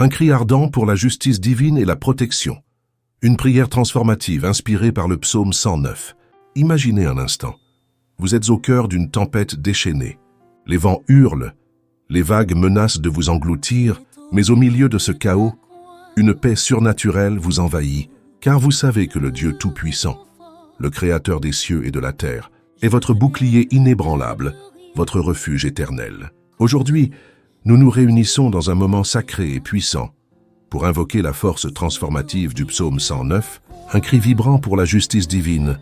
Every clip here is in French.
Un cri ardent pour la justice divine et la protection. Une prière transformative inspirée par le psaume 109. Imaginez un instant. Vous êtes au cœur d'une tempête déchaînée. Les vents hurlent, les vagues menacent de vous engloutir, mais au milieu de ce chaos, une paix surnaturelle vous envahit, car vous savez que le Dieu Tout-Puissant, le Créateur des cieux et de la terre, est votre bouclier inébranlable, votre refuge éternel. Aujourd'hui, nous nous réunissons dans un moment sacré et puissant pour invoquer la force transformative du psaume 109, un cri vibrant pour la justice divine,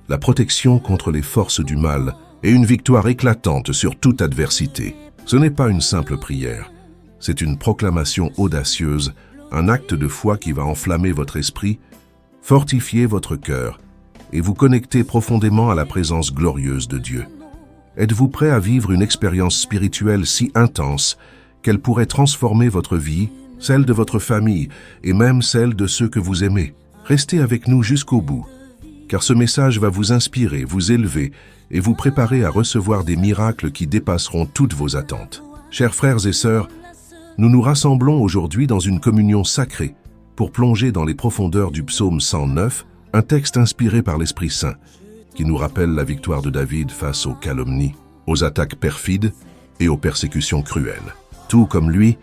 la protection contre les forces du mal et une victoire éclatante sur toute adversité. Ce n'est pas une simple prière, c'est une proclamation audacieuse, un acte de foi qui va enflammer votre esprit, fortifier votre cœur et vous connecter profondément à la présence glorieuse de Dieu. Êtes-vous prêt à vivre une expérience spirituelle si intense qu'elle pourrait transformer votre vie, celle de votre famille et même celle de ceux que vous aimez? Restez avec nous jusqu'au bout, car ce message va vous inspirer, vous élever et vous préparer à recevoir des miracles qui dépasseront toutes vos attentes. Chers frères et sœurs, nous nous rassemblons aujourd'hui dans une communion sacrée pour plonger dans les profondeurs du psaume 109, un texte inspiré par l'Esprit Saint, qui nous rappelle la victoire de David face aux calomnies, aux attaques perfides et aux persécutions cruelles. Tout comme lui,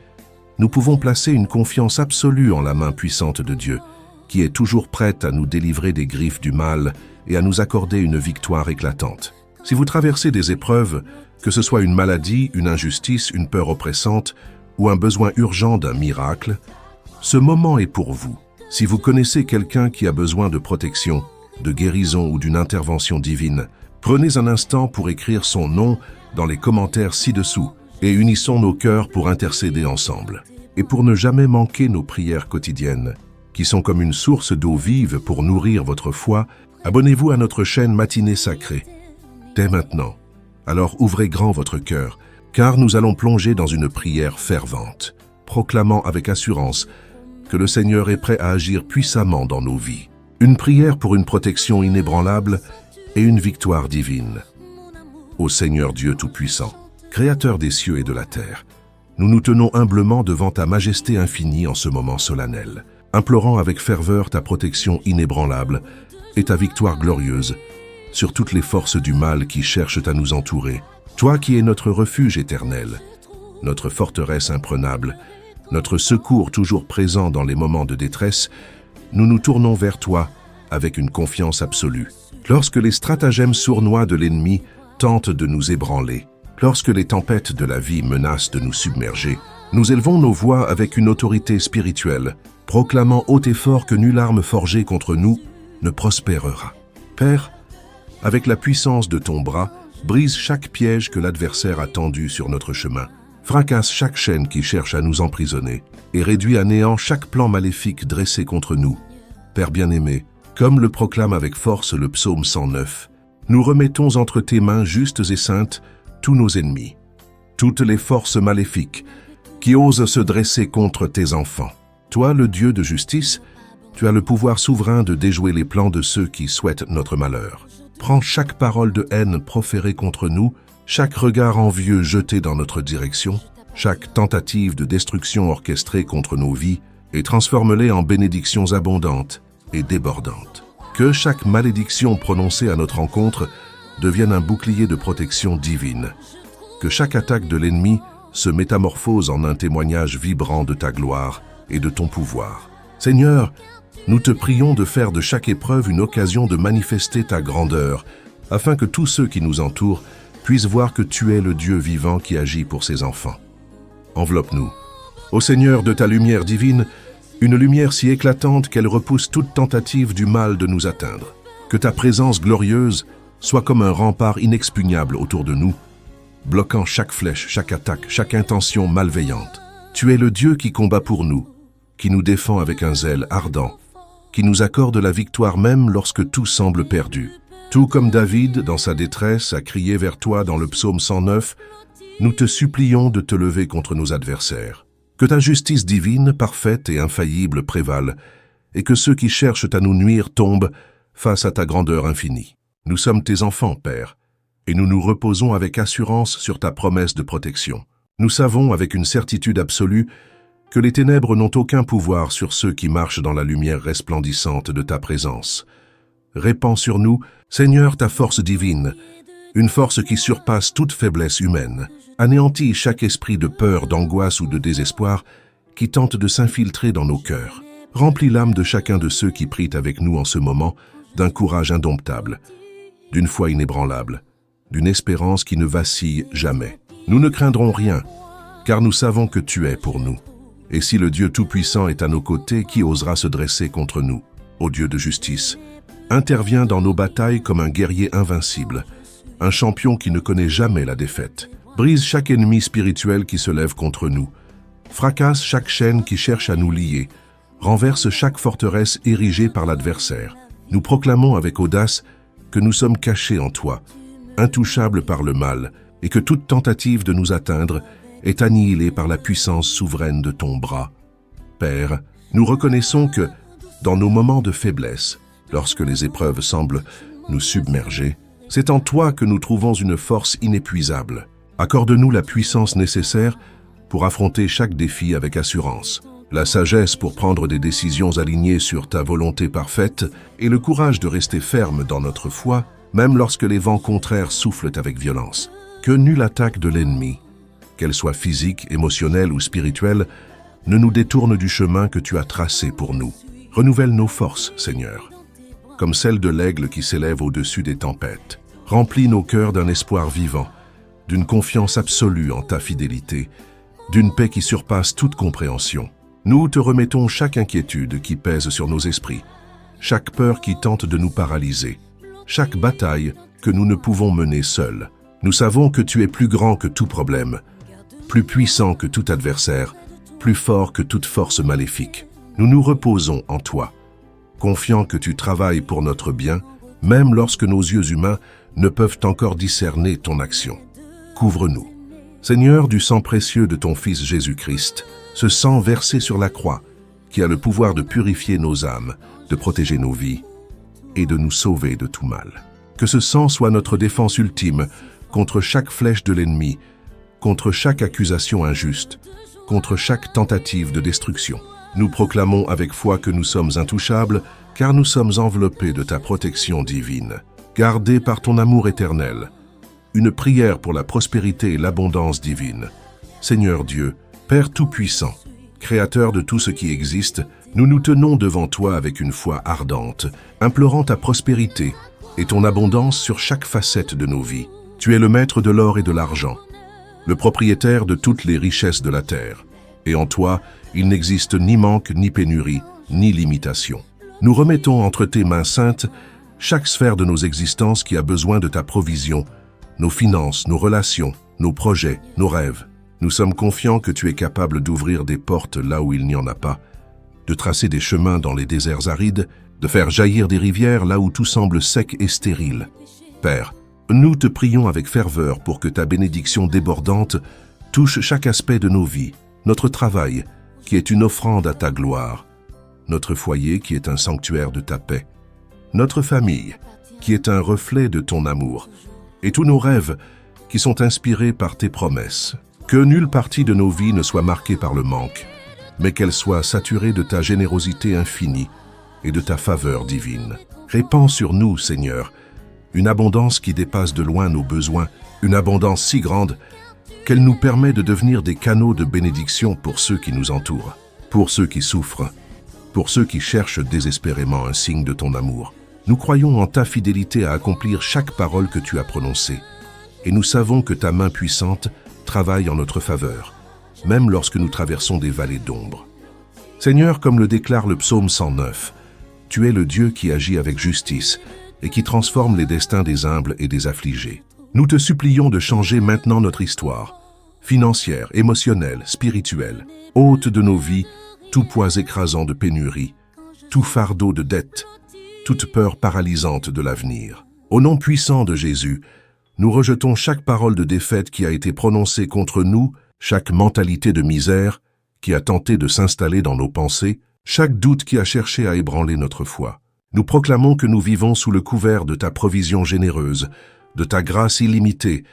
nous pouvons placer une confiance absolue en la main puissante de Dieu, qui est toujours prête à nous délivrer des griffes du mal et à nous accorder une victoire éclatante. Si vous traversez des épreuves, que ce soit une maladie, une injustice, une peur oppressante ou un besoin urgent d'un miracle, ce moment est pour vous. Si vous connaissez quelqu'un qui a besoin de protection, de guérison ou d'une intervention divine, prenez un instant pour écrire son nom dans les commentaires ci-dessous et unissons nos cœurs pour intercéder ensemble. Et pour ne jamais manquer nos prières quotidiennes, qui sont comme une source d'eau vive pour nourrir votre foi, abonnez-vous à notre chaîne Matinée Sacrée. Dès maintenant, alors ouvrez grand votre cœur, car nous allons plonger dans une prière fervente, proclamant avec assurance que le Seigneur est prêt à agir puissamment dans nos vies. Une prière pour une protection inébranlable et une victoire divine. Ô Seigneur Dieu Tout-Puissant, Créateur des cieux et de la terre, nous nous tenons humblement devant ta majesté infinie en ce moment solennel, implorant avec ferveur ta protection inébranlable et ta victoire glorieuse sur toutes les forces du mal qui cherchent à nous entourer. Toi qui es notre refuge éternel, notre forteresse imprenable, notre secours toujours présent dans les moments de détresse, nous nous tournons vers toi avec une confiance absolue. Lorsque les stratagèmes sournois de l'ennemi tentent de nous ébranler, lorsque les tempêtes de la vie menacent de nous submerger, nous élevons nos voix avec une autorité spirituelle, proclamant haut et fort que nulle arme forgée contre nous ne prospérera. Père, avec la puissance de ton bras, brise chaque piège que l'adversaire a tendu sur notre chemin. Fracasse chaque chaîne qui cherche à nous emprisonner et réduit à néant chaque plan maléfique dressé contre nous. Père bien-aimé, comme le proclame avec force le psaume 109, nous remettons entre tes mains justes et saintes tous nos ennemis, toutes les forces maléfiques qui osent se dresser contre tes enfants. Toi, le Dieu de justice, tu as le pouvoir souverain de déjouer les plans de ceux qui souhaitent notre malheur. Prends chaque parole de haine proférée contre nous, chaque regard envieux jeté dans notre direction, chaque tentative de destruction orchestrée contre nos vies, et transforme-les en bénédictions abondantes et débordantes. Que chaque malédiction prononcée à notre encontre devienne un bouclier de protection divine. Que chaque attaque de l'ennemi se métamorphose en un témoignage vibrant de ta gloire et de ton pouvoir. Seigneur, nous te prions de faire de chaque épreuve une occasion de manifester ta grandeur, afin que tous ceux qui nous entourent puissent voir que tu es le Dieu vivant qui agit pour ses enfants. Enveloppe-nous, ô Seigneur, de ta lumière divine, une lumière si éclatante qu'elle repousse toute tentative du mal de nous atteindre. Que ta présence glorieuse soit comme un rempart inexpugnable autour de nous, bloquant chaque flèche, chaque attaque, chaque intention malveillante. Tu es le Dieu qui combat pour nous, qui nous défend avec un zèle ardent, qui nous accorde la victoire même lorsque tout semble perdu. Tout comme David, dans sa détresse, a crié vers toi dans le psaume 109, nous te supplions de te lever contre nos adversaires. Que ta justice divine, parfaite et infaillible prévale, et que ceux qui cherchent à nous nuire tombent face à ta grandeur infinie. Nous sommes tes enfants, Père, et nous nous reposons avec assurance sur ta promesse de protection. Nous savons avec une certitude absolue que les ténèbres n'ont aucun pouvoir sur ceux qui marchent dans la lumière resplendissante de ta présence. Répands sur nous, Seigneur, ta force divine, une force qui surpasse toute faiblesse humaine. Anéantis chaque esprit de peur, d'angoisse ou de désespoir qui tente de s'infiltrer dans nos cœurs. Remplis l'âme de chacun de ceux qui prient avec nous en ce moment d'un courage indomptable, d'une foi inébranlable, d'une espérance qui ne vacille jamais. Nous ne craindrons rien, car nous savons que tu es pour nous. Et si le Dieu Tout-Puissant est à nos côtés, qui osera se dresser contre nous? Ô Dieu de justice, interviens dans nos batailles comme un guerrier invincible, un champion qui ne connaît jamais la défaite. Brise chaque ennemi spirituel qui se lève contre nous. Fracasse chaque chaîne qui cherche à nous lier. Renverse chaque forteresse érigée par l'adversaire. Nous proclamons avec audace que nous sommes cachés en toi, intouchables par le mal, et que toute tentative de nous atteindre est annihilée par la puissance souveraine de ton bras. Père, nous reconnaissons que, dans nos moments de faiblesse, lorsque les épreuves semblent nous submerger, c'est en toi que nous trouvons une force inépuisable. Accorde-nous la puissance nécessaire pour affronter chaque défi avec assurance, la sagesse pour prendre des décisions alignées sur ta volonté parfaite et le courage de rester ferme dans notre foi, même lorsque les vents contraires soufflent avec violence. Que nulle attaque de l'ennemi, qu'elle soit physique, émotionnelle ou spirituelle, ne nous détourne du chemin que tu as tracé pour nous. Renouvelle nos forces, Seigneur, comme celle de l'aigle qui s'élève au-dessus des tempêtes. Remplis nos cœurs d'un espoir vivant, d'une confiance absolue en ta fidélité, d'une paix qui surpasse toute compréhension. Nous te remettons chaque inquiétude qui pèse sur nos esprits, chaque peur qui tente de nous paralyser, chaque bataille que nous ne pouvons mener seuls. Nous savons que tu es plus grand que tout problème, plus puissant que tout adversaire, plus fort que toute force maléfique. Nous nous reposons en toi, confiants que tu travailles pour notre bien, même lorsque nos yeux humains ne peuvent encore discerner ton action. Couvre-nous, Seigneur, du sang précieux de ton Fils Jésus-Christ, ce sang versé sur la croix, qui a le pouvoir de purifier nos âmes, de protéger nos vies et de nous sauver de tout mal. Que ce sang soit notre défense ultime contre chaque flèche de l'ennemi, contre chaque accusation injuste, contre chaque tentative de destruction. Nous proclamons avec foi que nous sommes intouchables, car nous sommes enveloppés de ta protection divine. Gardés par ton amour éternel, une prière pour la prospérité et l'abondance divine. Seigneur Dieu, Père Tout-Puissant, Créateur de tout ce qui existe, nous nous tenons devant toi avec une foi ardente, implorant ta prospérité et ton abondance sur chaque facette de nos vies. Tu es le maître de l'or et de l'argent, le propriétaire de toutes les richesses de la terre. Et en toi, il n'existe ni manque, ni pénurie, ni limitation. Nous remettons entre tes mains saintes chaque sphère de nos existences qui a besoin de ta provision, nos finances, nos relations, nos projets, nos rêves. Nous sommes confiants que tu es capable d'ouvrir des portes là où il n'y en a pas, de tracer des chemins dans les déserts arides, de faire jaillir des rivières là où tout semble sec et stérile. Père, nous te prions avec ferveur pour que ta bénédiction débordante touche chaque aspect de nos vies, notre travail, qui est une offrande à ta gloire, notre foyer, qui est un sanctuaire de ta paix, notre famille, qui est un reflet de ton amour, et tous nos rêves, qui sont inspirés par tes promesses. Que nulle partie de nos vies ne soit marquée par le manque, mais qu'elle soit saturée de ta générosité infinie et de ta faveur divine. Répands sur nous, Seigneur, une abondance qui dépasse de loin nos besoins, une abondance si grande qu'elle nous permet de devenir des canaux de bénédiction pour ceux qui nous entourent, pour ceux qui souffrent, pour ceux qui cherchent désespérément un signe de ton amour. Nous croyons en ta fidélité à accomplir chaque parole que tu as prononcée, et nous savons que ta main puissante travaille en notre faveur, même lorsque nous traversons des vallées d'ombre. Seigneur, comme le déclare le psaume 109, tu es le Dieu qui agit avec justice et qui transforme les destins des humbles et des affligés. Nous te supplions de changer maintenant notre histoire, financière, émotionnelle, spirituelle. Ôte de nos vies tout poids écrasant de pénurie, tout fardeau de dette, toute peur paralysante de l'avenir. Au nom puissant de Jésus, nous rejetons chaque parole de défaite qui a été prononcée contre nous, chaque mentalité de misère qui a tenté de s'installer dans nos pensées, chaque doute qui a cherché à ébranler notre foi. Nous proclamons que nous vivons sous le couvert de ta provision généreuse, de ta grâce illimitée,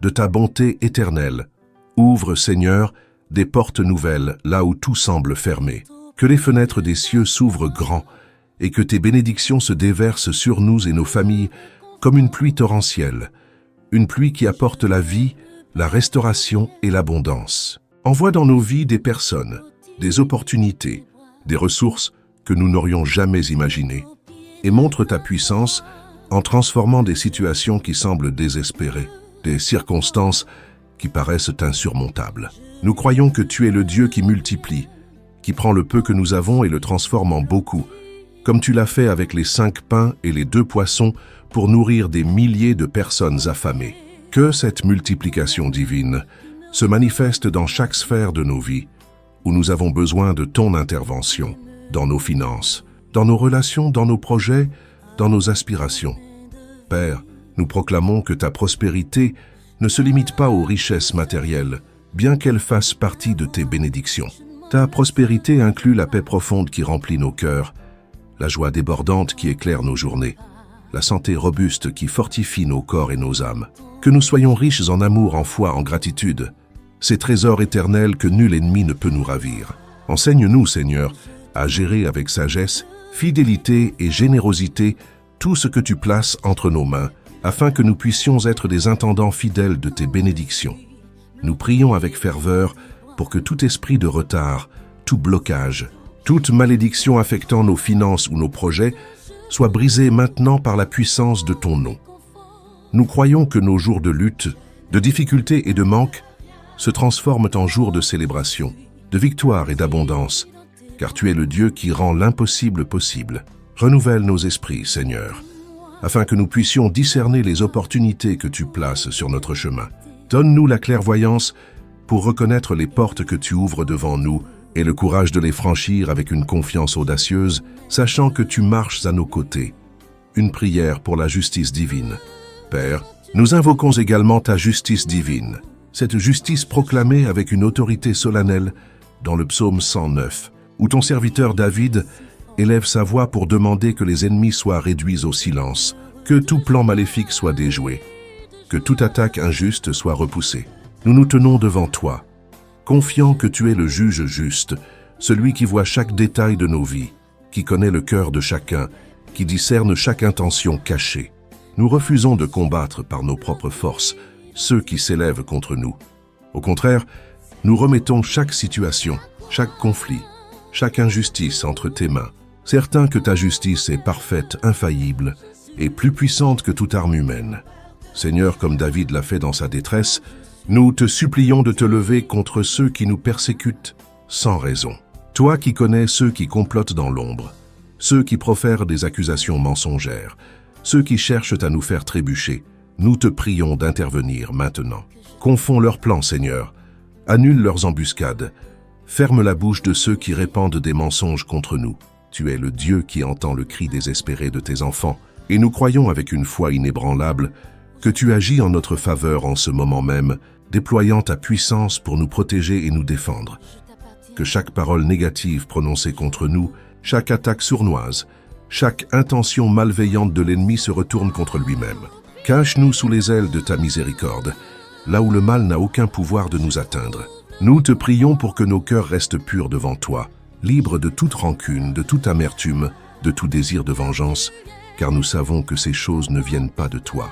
de ta bonté éternelle. Ouvre, Seigneur, des portes nouvelles là où tout semble fermé. Que les fenêtres des cieux s'ouvrent grand et que tes bénédictions se déversent sur nous et nos familles comme une pluie torrentielle, une pluie qui apporte la vie, la restauration et l'abondance. Envoie dans nos vies des personnes, des opportunités, des ressources que nous n'aurions jamais imaginées et montre ta puissance en transformant des situations qui semblent désespérées, des circonstances qui paraissent insurmontables. Nous croyons que tu es le Dieu qui multiplie, qui prend le peu que nous avons et le transforme en beaucoup, comme tu l'as fait avec les 5 pains et les 2 poissons pour nourrir des milliers de personnes affamées. Que cette multiplication divine se manifeste dans chaque sphère de nos vies, où nous avons besoin de ton intervention, dans nos finances, dans nos relations, dans nos projets, dans nos aspirations. Père, nous proclamons que ta prospérité ne se limite pas aux richesses matérielles, bien qu'elles fassent partie de tes bénédictions. Ta prospérité inclut la paix profonde qui remplit nos cœurs, la joie débordante qui éclaire nos journées, la santé robuste qui fortifie nos corps et nos âmes. Que nous soyons riches en amour, en foi, en gratitude, ces trésors éternels que nul ennemi ne peut nous ravir. Enseigne-nous, Seigneur, à gérer avec sagesse, fidélité et générosité tout ce que tu places entre nos mains, afin que nous puissions être des intendants fidèles de tes bénédictions. Nous prions avec ferveur pour que tout esprit de retard, tout blocage, toute malédiction affectant nos finances ou nos projets soit brisée maintenant par la puissance de ton nom. Nous croyons que nos jours de lutte, de difficultés et de manque se transforment en jours de célébration, de victoire et d'abondance, car tu es le Dieu qui rend l'impossible possible. Renouvelle nos esprits, Seigneur, afin que nous puissions discerner les opportunités que tu places sur notre chemin. Donne-nous la clairvoyance pour reconnaître les portes que tu ouvres devant nous et le courage de les franchir avec une confiance audacieuse, sachant que tu marches à nos côtés. Une prière pour la justice divine. Père, nous invoquons également ta justice divine, cette justice proclamée avec une autorité solennelle dans le psaume 109, où ton serviteur David élève sa voix pour demander que les ennemis soient réduits au silence, que tout plan maléfique soit déjoué, que toute attaque injuste soit repoussée. Nous nous tenons devant toi, confiant que tu es le juge juste, celui qui voit chaque détail de nos vies, qui connaît le cœur de chacun, qui discerne chaque intention cachée. Nous refusons de combattre par nos propres forces ceux qui s'élèvent contre nous. Au contraire, nous remettons chaque situation, chaque conflit, chaque injustice entre tes mains, certains que ta justice est parfaite, infaillible et plus puissante que toute arme humaine. Seigneur, comme David l'a fait dans sa détresse, nous te supplions de te lever contre ceux qui nous persécutent sans raison. Toi qui connais ceux qui complotent dans l'ombre, ceux qui profèrent des accusations mensongères, ceux qui cherchent à nous faire trébucher, nous te prions d'intervenir maintenant. Confonds leurs plans, Seigneur, annule leurs embuscades, ferme la bouche de ceux qui répandent des mensonges contre nous. Tu es le Dieu qui entend le cri désespéré de tes enfants, et nous croyons avec une foi inébranlable que tu agis en notre faveur en ce moment même, déployant ta puissance pour nous protéger et nous défendre. Que chaque parole négative prononcée contre nous, chaque attaque sournoise, chaque intention malveillante de l'ennemi se retourne contre lui-même. Cache-nous sous les ailes de ta miséricorde, là où le mal n'a aucun pouvoir de nous atteindre. Nous te prions pour que nos cœurs restent purs devant toi, libres de toute rancune, de toute amertume, de tout désir de vengeance, car nous savons que ces choses ne viennent pas de toi.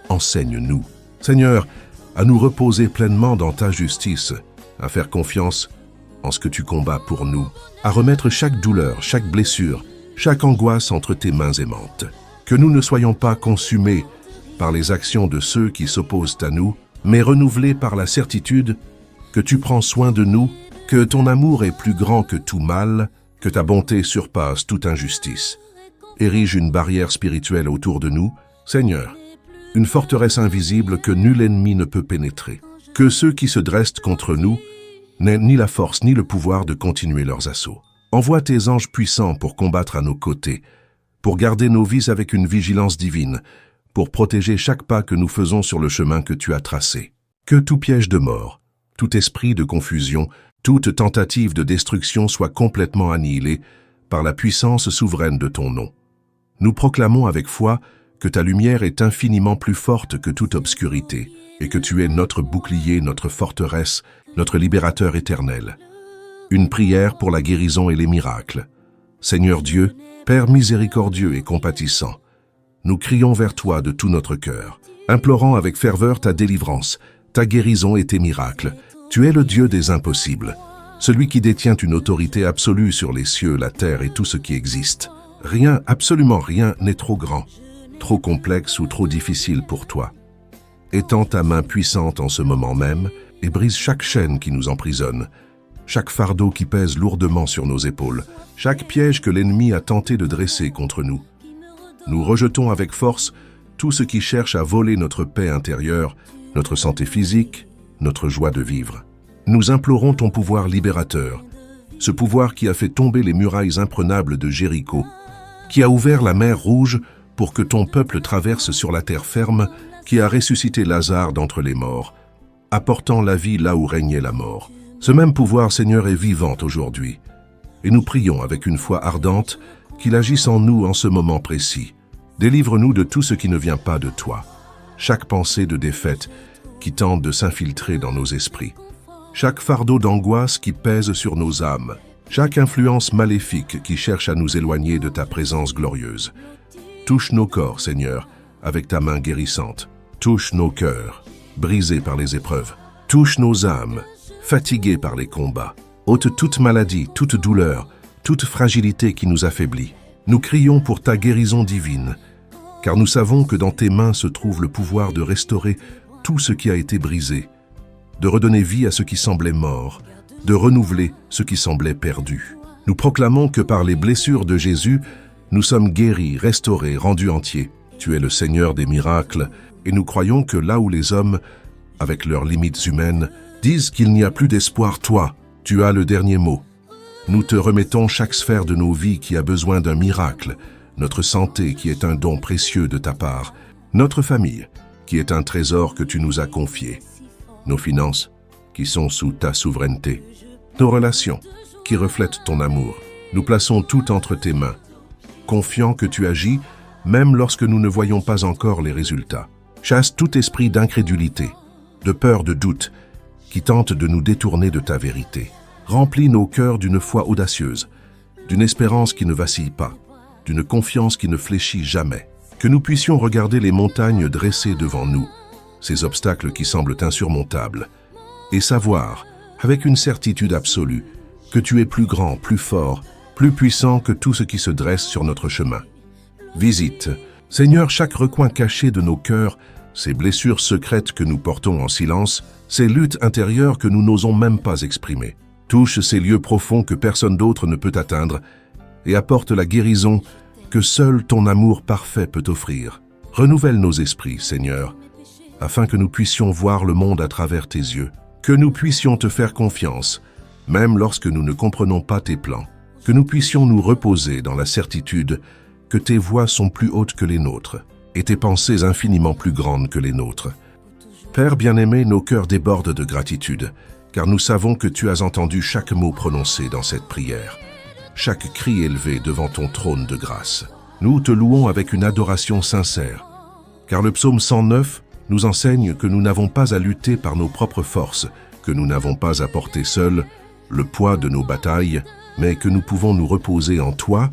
Enseigne-nous, Seigneur, à nous reposer pleinement dans ta justice, à faire confiance en ce que tu combats pour nous, à remettre chaque douleur, chaque blessure, chaque angoisse entre tes mains aimantes. Que nous ne soyons pas consumés par les actions de ceux qui s'opposent à nous, mais renouvelés par la certitude que tu prends soin de nous, que ton amour est plus grand que tout mal, que ta bonté surpasse toute injustice. Érige une barrière spirituelle autour de nous, Seigneur, une forteresse invisible que nul ennemi ne peut pénétrer. Que ceux qui se dressent contre nous n'aient ni la force ni le pouvoir de continuer leurs assauts. Envoie tes anges puissants pour combattre à nos côtés, pour garder nos vies avec une vigilance divine, pour protéger chaque pas que nous faisons sur le chemin que tu as tracé. Que tout piège de mort, tout esprit de confusion, toute tentative de destruction soit complètement annihilée par la puissance souveraine de ton nom. Nous proclamons avec foi que ta lumière est infiniment plus forte que toute obscurité, et que tu es notre bouclier, notre forteresse, notre libérateur éternel. Une prière pour la guérison et les miracles. Seigneur Dieu, Père miséricordieux et compatissant, nous crions vers toi de tout notre cœur, implorant avec ferveur ta délivrance, ta guérison et tes miracles. Tu es le Dieu des impossibles, celui qui détient une autorité absolue sur les cieux, la terre et tout ce qui existe. Rien, absolument rien, n'est trop grand, trop complexe ou trop difficile pour toi. Étends ta main puissante en ce moment même et brise chaque chaîne qui nous emprisonne, chaque fardeau qui pèse lourdement sur nos épaules, chaque piège que l'ennemi a tenté de dresser contre nous. Nous rejetons avec force tout ce qui cherche à voler notre paix intérieure, notre santé physique, notre joie de vivre. Nous implorons ton pouvoir libérateur, ce pouvoir qui a fait tomber les murailles imprenables de Jéricho, qui a ouvert la mer Rouge pour que ton peuple traverse sur la terre ferme, qui a ressuscité Lazare d'entre les morts, apportant la vie là où régnait la mort. Ce même pouvoir, Seigneur, est vivant aujourd'hui, et nous prions avec une foi ardente qu'il agisse en nous en ce moment précis. Délivre-nous de tout ce qui ne vient pas de toi, chaque pensée de défaite qui tente de s'infiltrer dans nos esprits, chaque fardeau d'angoisse qui pèse sur nos âmes, chaque influence maléfique qui cherche à nous éloigner de ta présence glorieuse. Touche nos corps, Seigneur, avec ta main guérissante. Touche nos cœurs, brisés par les épreuves. Touche nos âmes, fatiguées par les combats. Ôte toute maladie, toute douleur, toute fragilité qui nous affaiblit. Nous crions pour ta guérison divine, car nous savons que dans tes mains se trouve le pouvoir de restaurer tout ce qui a été brisé, de redonner vie à ce qui semblait mort, de renouveler ce qui semblait perdu. Nous proclamons que par les blessures de Jésus, nous sommes guéris, restaurés, rendus entiers. Tu es le Seigneur des miracles, et nous croyons que là où les hommes, avec leurs limites humaines, disent qu'il n'y a plus d'espoir, toi, tu as le dernier mot. Nous te remettons chaque sphère de nos vies qui a besoin d'un miracle, notre santé qui est un don précieux de ta part, notre famille qui est un trésor que tu nous as confié, nos finances qui sont sous ta souveraineté, nos relations qui reflètent ton amour. Nous plaçons tout entre tes mains, confiants que tu agis même lorsque nous ne voyons pas encore les résultats. Chasse tout esprit d'incrédulité, de peur, de doute, qui tente de nous détourner de ta vérité. Remplis nos cœurs d'une foi audacieuse, d'une espérance qui ne vacille pas, d'une confiance qui ne fléchit jamais. Que nous puissions regarder les montagnes dressées devant nous, ces obstacles qui semblent insurmontables, et savoir, avec une certitude absolue, que tu es plus grand, plus fort, plus puissant que tout ce qui se dresse sur notre chemin. Visite, Seigneur, chaque recoin caché de nos cœurs, ces blessures secrètes que nous portons en silence, ces luttes intérieures que nous n'osons même pas exprimer. Touche ces lieux profonds que personne d'autre ne peut atteindre et apporte la guérison que seul ton amour parfait peut offrir. Renouvelle nos esprits, Seigneur, afin que nous puissions voir le monde à travers tes yeux, que nous puissions te faire confiance, même lorsque nous ne comprenons pas tes plans, que nous puissions nous reposer dans la certitude que tes voies sont plus hautes que les nôtres et tes pensées infiniment plus grandes que les nôtres. Père bien-aimé, nos cœurs débordent de gratitude, car nous savons que tu as entendu chaque mot prononcé dans cette prière, chaque cri élevé devant ton trône de grâce. Nous te louons avec une adoration sincère, car le psaume 109 nous enseigne que nous n'avons pas à lutter par nos propres forces, que nous n'avons pas à porter seuls le poids de nos batailles, mais que nous pouvons nous reposer en toi,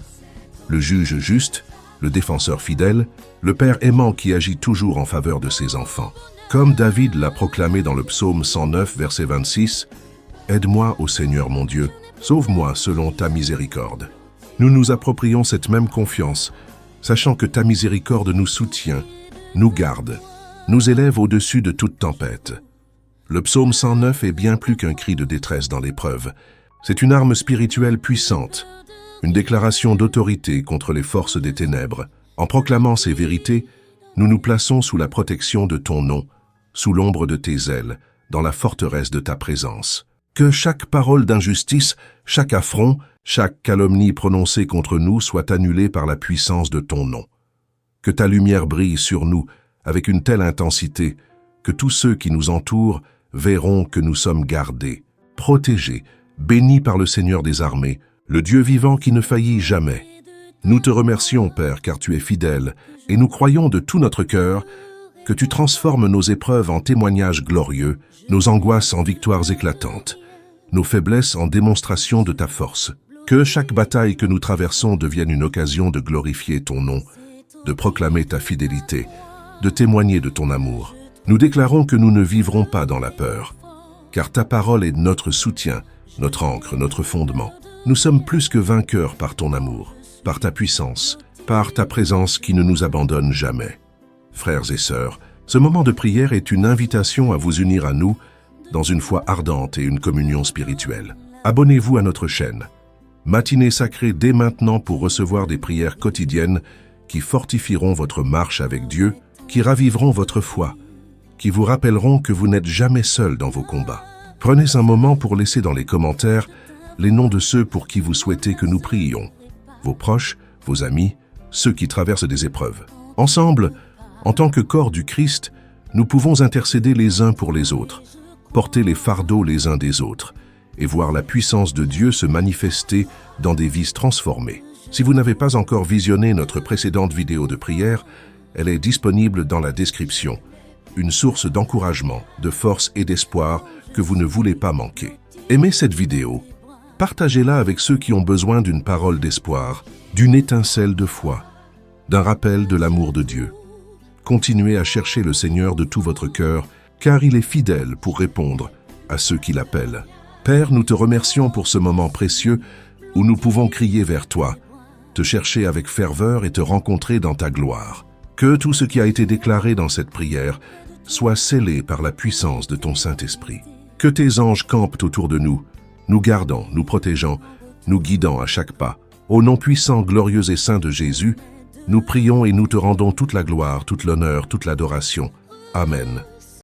le juge juste, le défenseur fidèle, le Père aimant qui agit toujours en faveur de ses enfants. Comme David l'a proclamé dans le psaume 109, verset 26, « Aide-moi, ô Seigneur mon Dieu, sauve-moi selon ta miséricorde. » Nous nous approprions cette même confiance, sachant que ta miséricorde nous soutient, nous garde, nous élève au-dessus de toute tempête. Le psaume 109 est bien plus qu'un cri de détresse dans l'épreuve. C'est une arme spirituelle puissante, une déclaration d'autorité contre les forces des ténèbres. En proclamant ces vérités, nous nous plaçons sous la protection de ton nom, sous l'ombre de tes ailes, dans la forteresse de ta présence. Que chaque parole d'injustice, chaque affront, chaque calomnie prononcée contre nous soit annulée par la puissance de ton nom. Que ta lumière brille sur nous avec une telle intensité que tous ceux qui nous entourent verront que nous sommes gardés, protégés, bénis par le Seigneur des armées, le Dieu vivant qui ne faillit jamais. Nous te remercions, Père, car tu es fidèle, et nous croyons de tout notre cœur Que tu transformes nos épreuves en témoignages glorieux, nos angoisses en victoires éclatantes, nos faiblesses en démonstration de ta force. Que chaque bataille que nous traversons devienne une occasion de glorifier ton nom, de proclamer ta fidélité, de témoigner de ton amour. Nous déclarons que nous ne vivrons pas dans la peur, car ta parole est notre soutien, notre ancre, notre fondement. Nous sommes plus que vainqueurs par ton amour, par ta puissance, par ta présence qui ne nous abandonne jamais. Frères et sœurs, ce moment de prière est une invitation à vous unir à nous dans une foi ardente et une communion spirituelle. Abonnez-vous à notre chaîne. Matinée sacrée dès maintenant pour recevoir des prières quotidiennes qui fortifieront votre marche avec Dieu, qui raviveront votre foi, qui vous rappelleront que vous n'êtes jamais seul dans vos combats. Prenez un moment pour laisser dans les commentaires les noms de ceux pour qui vous souhaitez que nous prions, vos proches, vos amis, ceux qui traversent des épreuves. Ensemble, en tant que corps du Christ, nous pouvons intercéder les uns pour les autres, porter les fardeaux les uns des autres, et voir la puissance de Dieu se manifester dans des vies transformées. Si vous n'avez pas encore visionné notre précédente vidéo de prière, elle est disponible dans la description. Une source d'encouragement, de force et d'espoir que vous ne voulez pas manquer. Aimez cette vidéo, partagez-la avec ceux qui ont besoin d'une parole d'espoir, d'une étincelle de foi, d'un rappel de l'amour de Dieu. Continuez à chercher le Seigneur de tout votre cœur, car il est fidèle pour répondre à ceux qui l'appellent. Père, nous te remercions pour ce moment précieux où nous pouvons crier vers toi, te chercher avec ferveur et te rencontrer dans ta gloire. Que tout ce qui a été déclaré dans cette prière soit scellé par la puissance de ton Saint-Esprit. Que tes anges campent autour de nous, nous gardant, nous protégeant, nous guidant à chaque pas. Au nom puissant, glorieux et saint de Jésus, nous prions et nous te rendons toute la gloire, toute l'honneur, toute l'adoration. Amen.